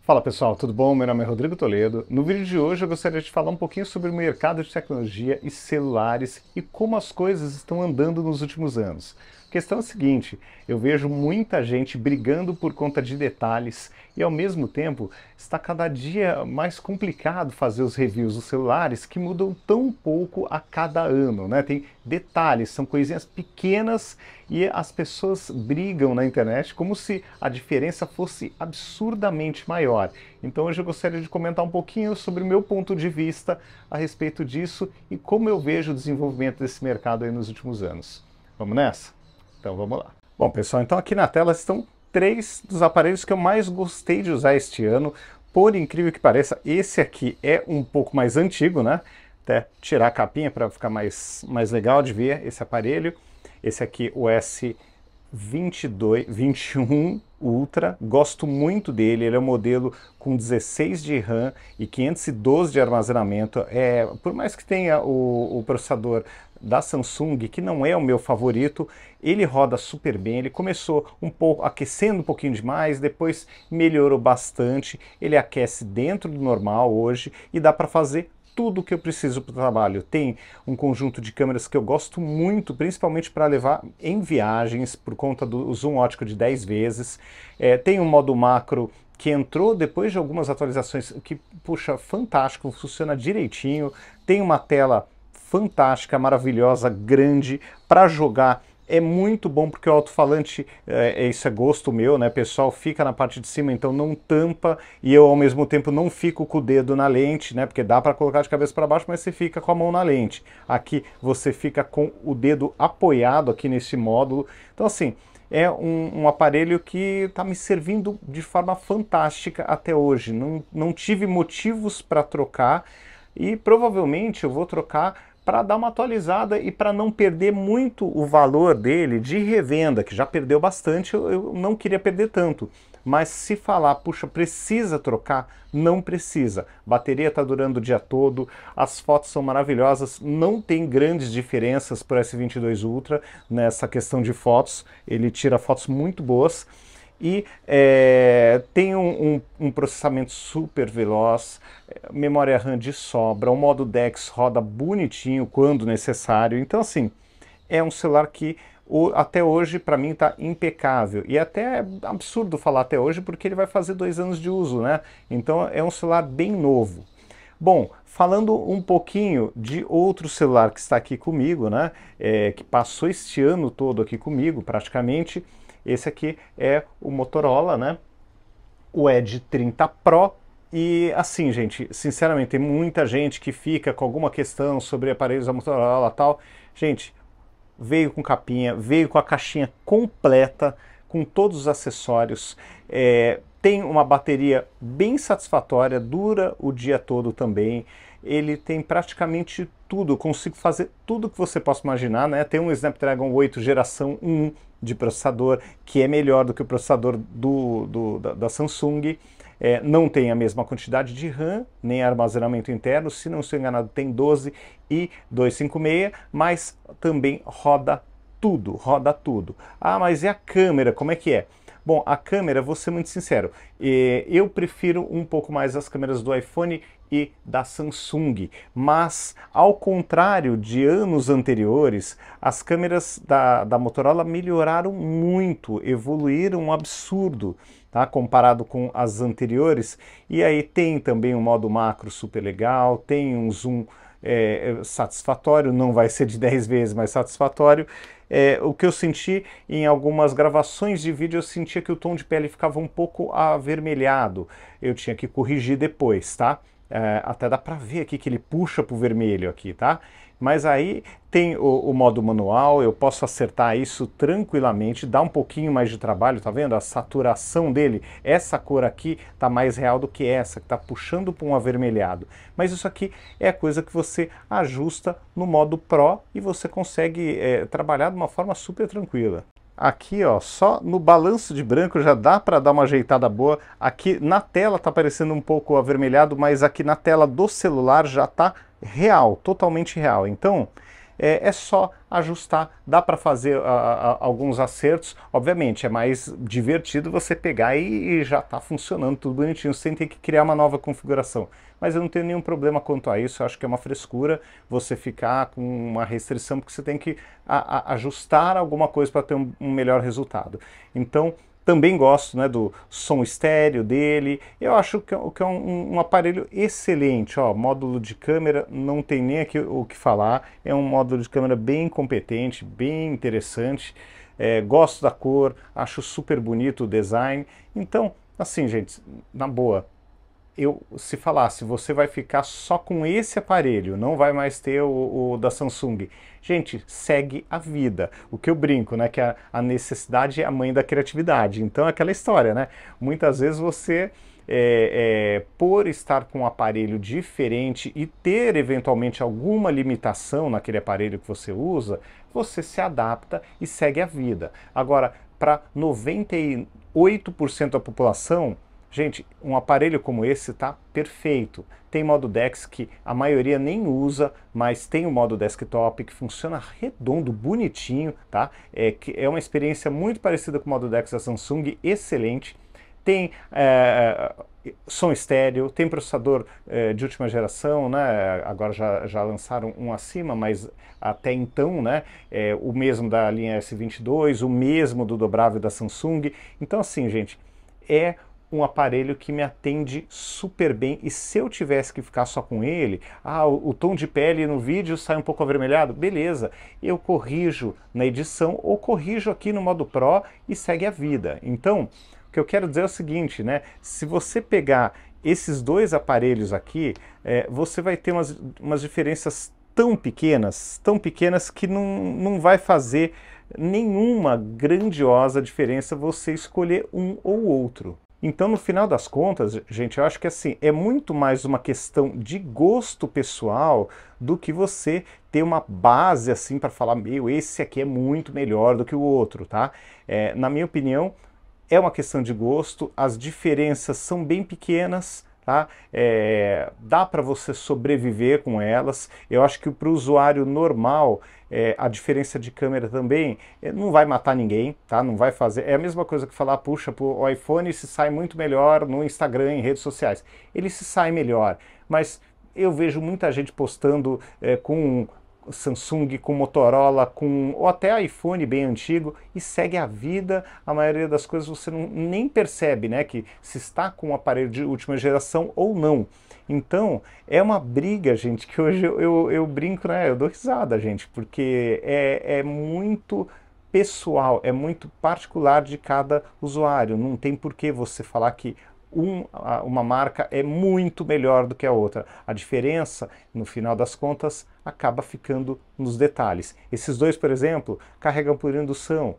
Fala pessoal, tudo bom? Meu nome é Rodrigo Toledo. No vídeo de hoje eu gostaria de falar um pouquinho sobre o mercado de tecnologia e celulares e como as coisas estão andando nos últimos anos. A questão é a seguinte, eu vejo muita gente brigando por conta de detalhes e ao mesmo tempo está cada dia mais complicado fazer os reviews dos celulares que mudam tão pouco a cada ano, né? Tem detalhes, são coisinhas pequenas e as pessoas brigam na internet como se a diferença fosse absurdamente maior. Então hoje eu gostaria de comentar um pouquinho sobre o meu ponto de vista a respeito disso e como eu vejo o desenvolvimento desse mercado aí nos últimos anos. Vamos nessa? Então vamos lá. Bom pessoal, então aqui na tela estão três dos aparelhos que eu mais gostei de usar este ano. Por incrível que pareça, esse aqui é um pouco mais antigo, né? Até tirar a capinha para ficar mais legal de ver esse aparelho. Esse aqui, o S21 Ultra, gosto muito dele, ele é um modelo com 16 de RAM e 512 de armazenamento. Por mais que tenha o processador da Samsung, que não é o meu favorito, ele roda super bem. Ele começou um pouco aquecendo um pouquinho demais, depois melhorou bastante. Ele aquece dentro do normal hoje e dá para fazer tudo que eu preciso para o trabalho. Tem um conjunto de câmeras que eu gosto muito, principalmente para levar em viagens, por conta do zoom ótico de 10 vezes. Tem um modo macro que entrou depois de algumas atualizações, que, puxa, fantástico, funciona direitinho. Tem uma tela fantástica, maravilhosa, grande, para jogar. É muito bom porque o alto-falante, isso é gosto meu, né, pessoal, fica na parte de cima, então não tampa e eu ao mesmo tempo não fico com o dedo na lente, né, porque dá para colocar de cabeça para baixo, mas você fica com a mão na lente. Aqui você fica com o dedo apoiado aqui nesse módulo. Então assim, é um aparelho que está me servindo de forma fantástica até hoje. Não tive motivos para trocar e provavelmente eu vou trocar para dar uma atualizada e para não perder muito o valor dele de revenda, que já perdeu bastante, eu não queria perder tanto. Mas se falar, puxa, precisa trocar? Não precisa. A bateria está durando o dia todo, as fotos são maravilhosas, não tem grandes diferenças para o S22 Ultra nessa questão de fotos, ele tira fotos muito boas. E tem um processamento super veloz, memória RAM de sobra, o modo DeX roda bonitinho quando necessário. Então assim, é um celular que até hoje para mim está impecável. E até é absurdo falar até hoje porque ele vai fazer 2 anos de uso, né? Então é um celular bem novo. Bom, falando um pouquinho de outro celular que está aqui comigo, né? Que passou este ano todo aqui comigo praticamente. Esse aqui é o Motorola, né? O Edge 30 Pro. E assim, gente, sinceramente, tem muita gente que fica com alguma questão sobre aparelhos da Motorola e tal. Gente, veio com capinha, veio com a caixinha completa, com todos os acessórios. Tem uma bateria bem satisfatória, dura o dia todo também. Ele tem praticamente tudo, eu consigo fazer tudo que você possa imaginar, né? Tem um Snapdragon 8 geração 1 de processador, que é melhor do que o processador da Samsung. Não tem a mesma quantidade de RAM, nem armazenamento interno, se não estou enganado tem 12 e 256, mas também roda tudo, roda tudo. Ah, mas e a câmera, como é que é? Bom, a câmera, vou ser muito sincero, eu prefiro um pouco mais as câmeras do iPhone e da Samsung, mas ao contrário de anos anteriores, as câmeras da Motorola melhoraram muito, evoluíram um absurdo, tá? Comparado com as anteriores. E aí tem também um modo macro super legal, tem um zoom satisfatório, não vai ser de 10 vezes, mas satisfatório. O que eu senti em algumas gravações de vídeo, eu sentia que o tom de pele ficava um pouco avermelhado. Eu tinha que corrigir depois, tá? Até dá pra ver aqui que ele puxa pro vermelho aqui, tá? Mas aí tem o modo manual, eu posso acertar isso tranquilamente, dá um pouquinho mais de trabalho, tá vendo? A saturação dele, essa cor aqui tá mais real do que essa, que tá puxando para um avermelhado. Mas isso aqui é coisa que você ajusta no modo Pro e você consegue trabalhar de uma forma super tranquila. Aqui, ó, só no balanço de branco já dá para dar uma ajeitada boa. Aqui na tela tá parecendo um pouco avermelhado, mas aqui na tela do celular já tá real, totalmente real. Então, é só ajustar, dá para fazer alguns acertos, obviamente é mais divertido você pegar e já está funcionando tudo bonitinho, sem ter que criar uma nova configuração. Mas eu não tenho nenhum problema quanto a isso, eu acho que é uma frescura você ficar com uma restrição, porque você tem que ajustar alguma coisa para ter um melhor resultado. Então, também gosto, né, do som estéreo dele. Eu acho que é um aparelho excelente. Ó, módulo de câmera, não tem nem aqui o que falar. É um módulo de câmera bem competente, bem interessante. Gosto da cor, acho super bonito o design. Então, assim, gente, na boa, se falasse, você vai ficar só com esse aparelho, não vai mais ter o da Samsung. Gente, segue a vida. O que eu brinco, né, que a necessidade é a mãe da criatividade. Então é aquela história, né? Muitas vezes você, por estar com um aparelho diferente e ter eventualmente alguma limitação naquele aparelho que você usa, você se adapta e segue a vida. Agora, para 98% da população, gente, um aparelho como esse está perfeito. Tem modo DeX que a maioria nem usa, mas tem o modo desktop que funciona redondo, bonitinho, tá? Que é uma experiência muito parecida com o modo DeX da Samsung, excelente. Tem som estéreo, tem processador de última geração, né? Agora já lançaram um acima, mas até então, né? O mesmo da linha S22, o mesmo do dobrável da Samsung. Então, assim, gente, é um aparelho que me atende super bem, e se eu tivesse que ficar só com ele, o tom de pele no vídeo sai um pouco avermelhado, beleza, eu corrijo na edição ou corrijo aqui no modo Pro e segue a vida. Então, o que eu quero dizer é o seguinte, né, se você pegar esses dois aparelhos aqui, você vai ter umas diferenças tão pequenas que não vai fazer nenhuma grandiosa diferença você escolher um ou outro. Então, no final das contas, gente, eu acho que assim, é muito mais uma questão de gosto pessoal do que você ter uma base assim para falar, meu, esse aqui é muito melhor do que o outro, tá? Na minha opinião, é uma questão de gosto, as diferenças são bem pequenas, tá? Dá para você sobreviver com elas. Eu acho que para o usuário normal, a diferença de câmera também não vai matar ninguém, tá? Não vai fazer. É a mesma coisa que falar, puxa, o iPhone se sai muito melhor no Instagram, em redes sociais. Ele se sai melhor, mas eu vejo muita gente postando com Samsung, com Motorola, ou até iPhone bem antigo, e segue a vida. A maioria das coisas você nem percebe, né, que se está com um aparelho de última geração ou não. Então, é uma briga, gente, que hoje eu brinco, né, eu dou risada, gente, porque é muito pessoal, é muito particular de cada usuário. Não tem por que você falar que uma marca é muito melhor do que a outra. A diferença, no final das contas, acaba ficando nos detalhes. Esses dois, por exemplo, carregam por indução.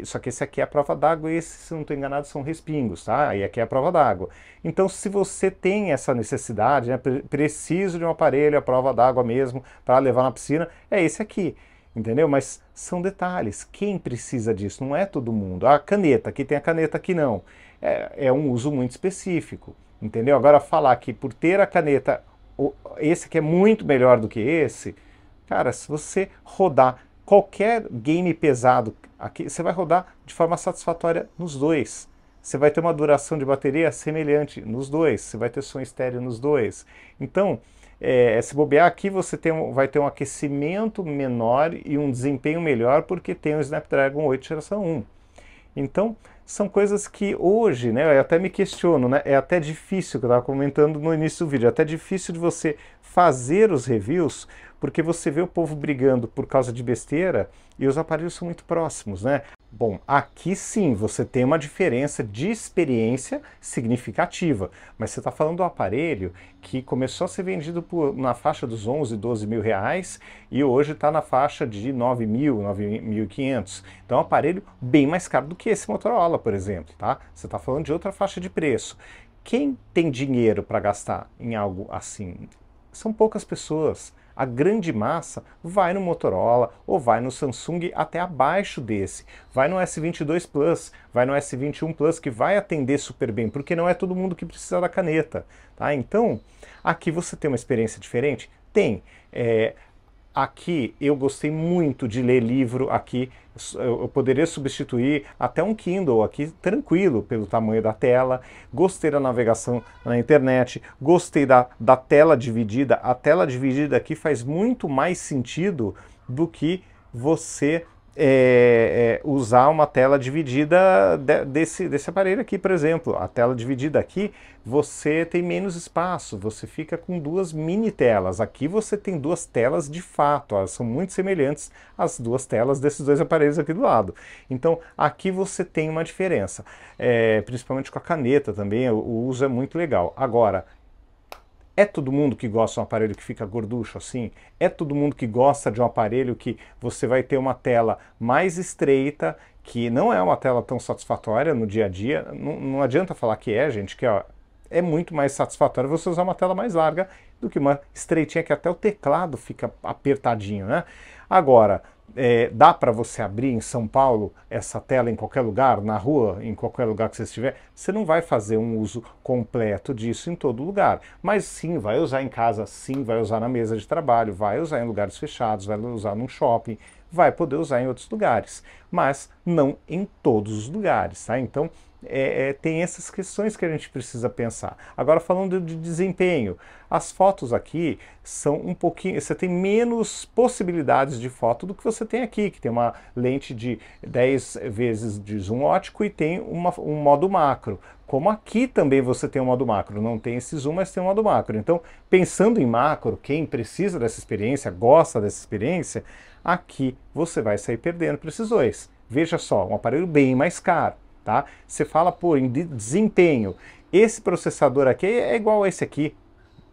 Só que esse aqui é a prova d'água e esse, se não estou enganado, são respingos, tá? E aqui é a prova d'água. Então, se você tem essa necessidade, né, preciso de um aparelho à prova d'água mesmo para levar na piscina, é esse aqui. Entendeu? Mas são detalhes. Quem precisa disso? Não é todo mundo. A caneta, aqui tem a caneta, aqui não. É um uso muito específico. Entendeu? Agora, falar que por ter a caneta, esse aqui é muito melhor do que esse, cara, se você rodar qualquer game pesado aqui, você vai rodar de forma satisfatória nos dois. Você vai ter uma duração de bateria semelhante nos dois. Você vai ter som estéreo nos dois. Então, se bobear aqui, você vai ter um aquecimento menor e um desempenho melhor porque tem o Snapdragon 8 geração 1. Então, são coisas que hoje, né, eu até me questiono, né, é até difícil, que eu estava comentando no início do vídeo, é até difícil de você fazer os reviews, porque você vê o povo brigando por causa de besteira e os aparelhos são muito próximos, né? Bom, aqui sim você tem uma diferença de experiência significativa, mas você está falando do aparelho que começou a ser vendido na faixa dos 11, 12 mil reais e hoje está na faixa de 9 mil, 9.500. Então é um aparelho bem mais caro do que esse Motorola, por exemplo, tá? Você está falando de outra faixa de preço. Quem tem dinheiro para gastar em algo assim? São poucas pessoas. A grande massa vai no Motorola ou vai no Samsung até abaixo desse. Vai no S22 Plus, vai no S21 Plus, que vai atender super bem, porque não é todo mundo que precisa da caneta. Tá? Então, aqui você tem uma experiência diferente? Tem. aqui eu gostei muito de ler livro aqui, eu poderia substituir até um Kindle aqui tranquilo pelo tamanho da tela. Gostei da navegação na internet, gostei da tela dividida. A tela dividida aqui faz muito mais sentido do que você usar uma tela dividida desse aparelho aqui, por exemplo. A tela dividida aqui, você tem menos espaço, você fica com duas mini telas. Aqui você tem duas telas de fato, elas são muito semelhantes às duas telas desses dois aparelhos aqui do lado. Então aqui você tem uma diferença, principalmente com a caneta também, o uso é muito legal. Agora, é todo mundo que gosta de um aparelho que fica gorducho assim? É todo mundo que gosta de um aparelho que você vai ter uma tela mais estreita, que não é uma tela tão satisfatória no dia a dia? Não adianta falar que gente, que ó, é muito mais satisfatório você usar uma tela mais larga do que uma estreitinha que até o teclado fica apertadinho, né? Agora, dá para você abrir em São Paulo essa tela em qualquer lugar, na rua, em qualquer lugar que você estiver? Você não vai fazer um uso completo disso em todo lugar, mas sim, vai usar em casa, sim, vai usar na mesa de trabalho, vai usar em lugares fechados, vai usar num shopping, vai poder usar em outros lugares, mas não em todos os lugares, tá? Então, tem essas questões que a gente precisa pensar. Agora, falando de desempenho, as fotos aqui são um pouquinho... Você tem menos possibilidades de foto do que você tem aqui, que tem uma lente de 10 vezes de zoom ótico e tem um modo macro. Como aqui também você tem um modo macro, não tem esse zoom, mas tem um modo macro. Então, pensando em macro, quem precisa dessa experiência, gosta dessa experiência, aqui você vai sair perdendo para esses dois. Veja só, um aparelho bem mais caro. Tá? Você fala, pô, em desempenho, esse processador aqui é igual a esse aqui,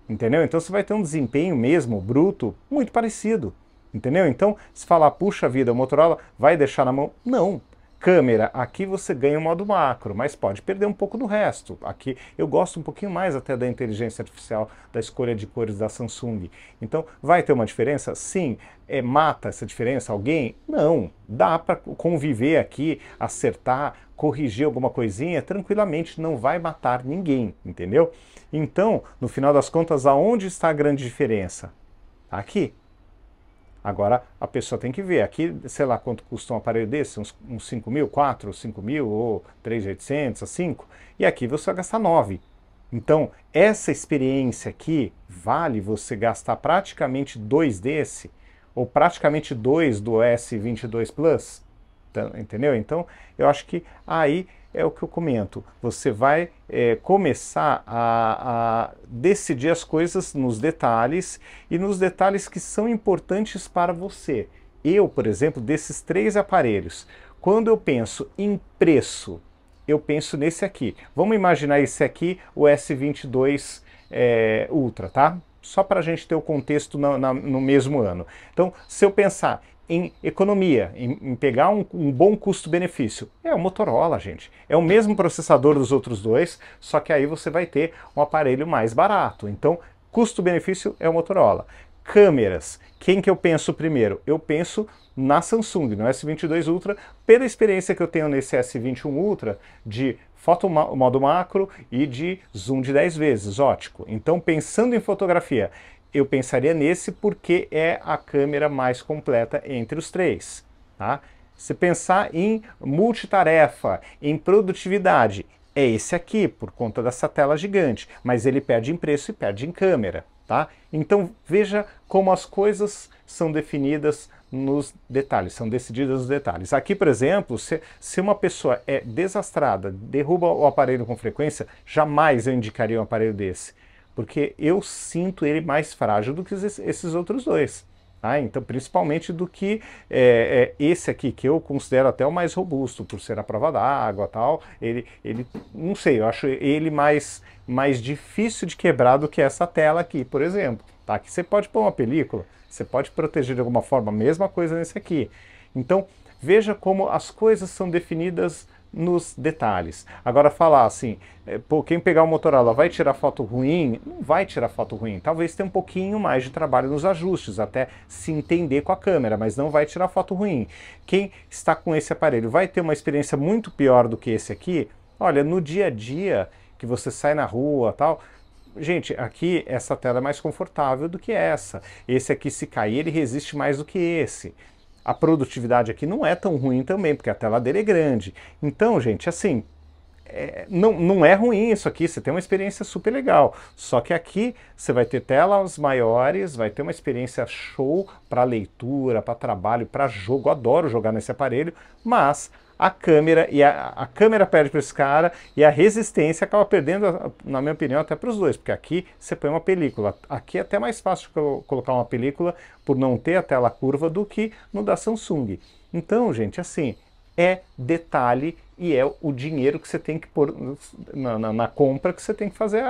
entendeu? Então você vai ter um desempenho mesmo, bruto, muito parecido, entendeu? Então, se falar, puxa vida, o Motorola vai deixar na mão? Não. Câmera, aqui você ganha o modo macro, mas pode perder um pouco do resto. Aqui eu gosto um pouquinho mais até da inteligência artificial, da escolha de cores da Samsung. Então, vai ter uma diferença? Sim. Mata essa diferença alguém? Não. Dá para conviver aqui, acertar, corrigir alguma coisinha, tranquilamente, não vai matar ninguém, entendeu? Então, no final das contas, aonde está a grande diferença? Aqui. Agora, a pessoa tem que ver. Aqui, sei lá quanto custa um aparelho desse, uns 5 mil, 4, 5 mil, ou 3.800, 5. E aqui você vai gastar 9. Então, essa experiência aqui vale você gastar praticamente 2 desse, ou praticamente 2 do S22 Plus, entendeu? Então, eu acho que aí é o que eu comento. Você vai começar a decidir as coisas nos detalhes, e nos detalhes que são importantes para você. Eu, por exemplo, desses 3 aparelhos, quando eu penso em preço, eu penso nesse aqui. Vamos imaginar esse aqui, o S22 Ultra, tá? Só para a gente ter o contexto no mesmo ano. Então, se eu pensar em economia, em pegar um bom custo-benefício, é o Motorola, gente. É o mesmo processador dos outros dois, só que aí você vai ter um aparelho mais barato. Então, custo-benefício é o Motorola. Câmeras, quem que eu penso primeiro? Eu penso na Samsung, no S22 Ultra, pela experiência que eu tenho nesse S21 Ultra de foto modo macro e de zoom de 10 vezes ótico. Então, pensando em fotografia, eu pensaria nesse porque é a câmera mais completa entre os 3. Tá? Se pensar em multitarefa, em produtividade, é esse aqui, por conta dessa tela gigante, mas ele perde em preço e perde em câmera. Tá? Então veja como as coisas são definidas nos detalhes, são decididas nos detalhes. Aqui, por exemplo, se uma pessoa é desastrada, derruba o aparelho com frequência, jamais eu indicaria um aparelho desse, porque eu sinto ele mais frágil do que esses outros dois. Tá? Então, principalmente do que esse aqui, que eu considero até o mais robusto, por ser a prova d'água e tal, ele, não sei, eu acho ele mais difícil de quebrar do que essa tela aqui, por exemplo. Tá? Que você pode pôr uma película, você pode proteger de alguma forma, a mesma coisa nesse aqui. Então, veja como as coisas são definidas nos detalhes. Agora falar assim, pô, quem pegar o Motorola vai tirar foto ruim? Não vai tirar foto ruim. Talvez tenha um pouquinho mais de trabalho nos ajustes, até se entender com a câmera, mas não vai tirar foto ruim. Quem está com esse aparelho vai ter uma experiência muito pior do que esse aqui? Olha, no dia a dia, que você sai na rua tal, gente, aqui essa tela é mais confortável do que essa. Esse aqui, se cair, ele resiste mais do que esse. A produtividade aqui não é tão ruim também, porque a tela dele é grande. Então, gente, assim, não é ruim isso aqui, você tem uma experiência super legal. Só que aqui você vai ter telas maiores, vai ter uma experiência show para leitura, para trabalho, para jogo. Eu adoro jogar nesse aparelho, mas a câmera a câmera perde para esse cara e a resistência acaba perdendo, na minha opinião, até para os dois, porque aqui você põe uma película. Aqui é até mais fácil de colocar uma película por não ter a tela curva do que no da Samsung. Então, gente, assim, é detalhe e é o dinheiro que você tem que pôr na compra, que você tem que fazer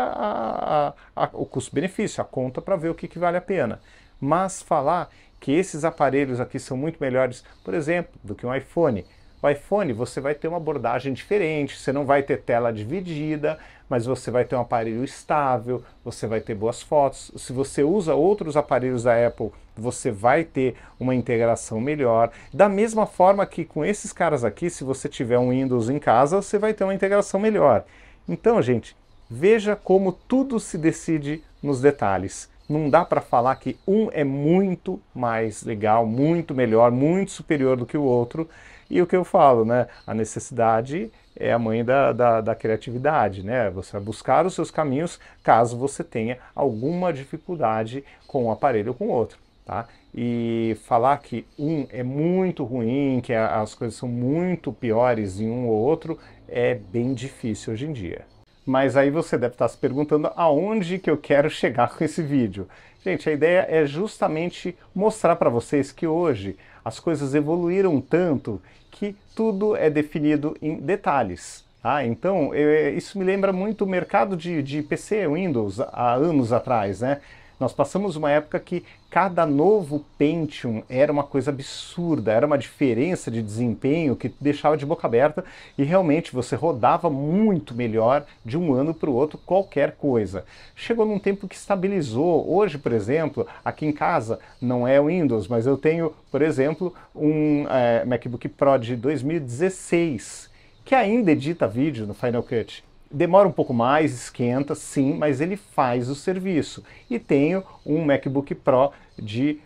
o custo-benefício, a conta para ver o que vale a pena. Mas falar que esses aparelhos aqui são muito melhores, por exemplo, do que um iPhone. O iPhone você vai ter uma abordagem diferente, você não vai ter tela dividida, mas você vai ter um aparelho estável, você vai ter boas fotos. Se você usa outros aparelhos da Apple, você vai ter uma integração melhor. Da mesma forma que com esses caras aqui, se você tiver um Windows em casa, você vai ter uma integração melhor. Então, gente, veja como tudo se decide nos detalhes. Não dá para falar que um é muito mais legal, muito melhor, muito superior do que o outro. E o que eu falo, né? A necessidade é a mãe da criatividade, né? Você vai buscar os seus caminhos caso você tenha alguma dificuldade com um aparelho ou com o outro, tá? E falar que um é muito ruim, que as coisas são muito piores em um ou outro, é bem difícil hoje em dia. Mas aí você deve estar se perguntando aonde que eu quero chegar com esse vídeo. Gente, a ideia é justamente mostrar para vocês que hoje as coisas evoluíram tanto que tudo é definido em detalhes. Ah, então, isso me lembra muito o mercado de PC, Windows, há anos atrás, né? Nós passamos uma época que cada novo Pentium era uma coisa absurda, era uma diferença de desempenho que deixava de boca aberta e realmente você rodava muito melhor de um ano para o outro qualquer coisa. Chegou num tempo que estabilizou. Hoje, por exemplo, aqui em casa não é Windows, mas eu tenho, por exemplo, um MacBook Pro de 2016 que ainda edita vídeo no Final Cut. Demora um pouco mais, esquenta, sim, mas ele faz o serviço. E tenho um MacBook Pro de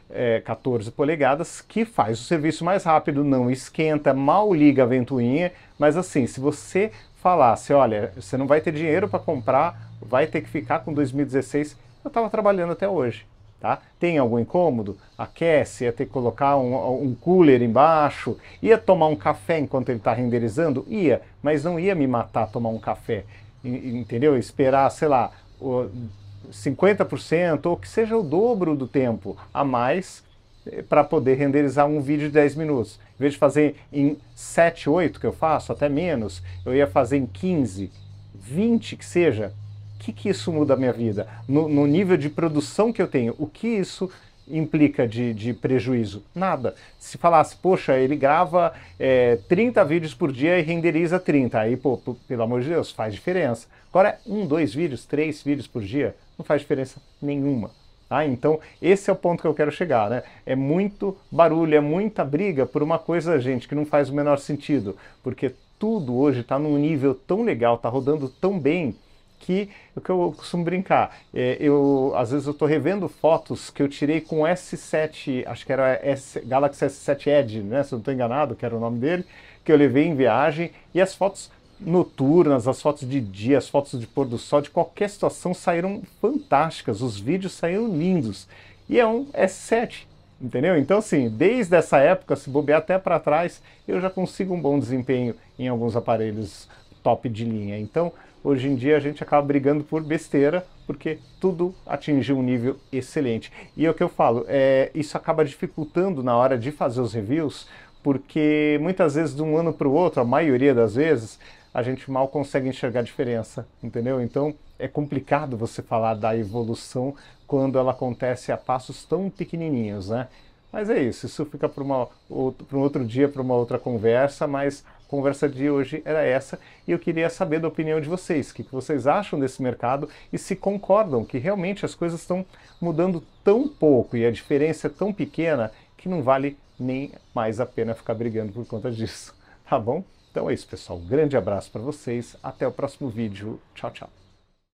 14 polegadas que faz o serviço mais rápido, não esquenta, mal liga a ventoinha, mas assim, se você falasse, olha, você não vai ter dinheiro para comprar, vai ter que ficar com 2016, eu estava trabalhando até hoje. Tá? Tem algum incômodo? Aquece, ia ter que colocar um cooler embaixo, ia tomar um café enquanto ele está renderizando? Ia, mas não ia me matar tomar um café, entendeu? Esperar, sei lá, 50% ou que seja o dobro do tempo a mais para poder renderizar um vídeo de 10 minutos. Em vez de fazer em 7, 8 que eu faço, até menos, eu ia fazer em 15, 20 que seja. O que isso muda a minha vida? No nível de produção que eu tenho, o que isso implica de prejuízo? Nada. Se falasse, poxa, ele grava 30 vídeos por dia e renderiza 30, aí, pô, pelo amor de Deus, faz diferença. Agora, 1, 2 vídeos, 3 vídeos por dia, não faz diferença nenhuma. Ah, então, esse é o ponto que eu quero chegar, né? É muito barulho, é muita briga por uma coisa, gente, que não faz o menor sentido, porque tudo hoje está num nível tão legal, está rodando tão bem, que o que eu costumo brincar, às vezes eu estou revendo fotos que eu tirei com S7, acho que era Galaxy S7 Edge, né, se eu não estou enganado, que era o nome dele, que eu levei em viagem, e as fotos noturnas, as fotos de dia, as fotos de pôr do sol, de qualquer situação saíram fantásticas, os vídeos saíram lindos, e é um S7, entendeu? Então assim, desde essa época, se bobear até para trás, eu já consigo um bom desempenho em alguns aparelhos top de linha. Então, hoje em dia a gente acaba brigando por besteira, porque tudo atingiu um nível excelente. E é o que eu falo, isso acaba dificultando na hora de fazer os reviews, porque muitas vezes de um ano para o outro, a maioria das vezes, a gente mal consegue enxergar a diferença, entendeu? Então é complicado você falar da evolução quando ela acontece a passos tão pequenininhos, né? Mas é isso fica para um outro dia, para uma outra conversa, mas a conversa de hoje era essa e eu queria saber da opinião de vocês, o que vocês acham desse mercado e se concordam que realmente as coisas estão mudando tão pouco e a diferença é tão pequena que não vale nem mais a pena ficar brigando por conta disso, tá bom? Então é isso, pessoal. Um grande abraço para vocês, até o próximo vídeo. Tchau, tchau.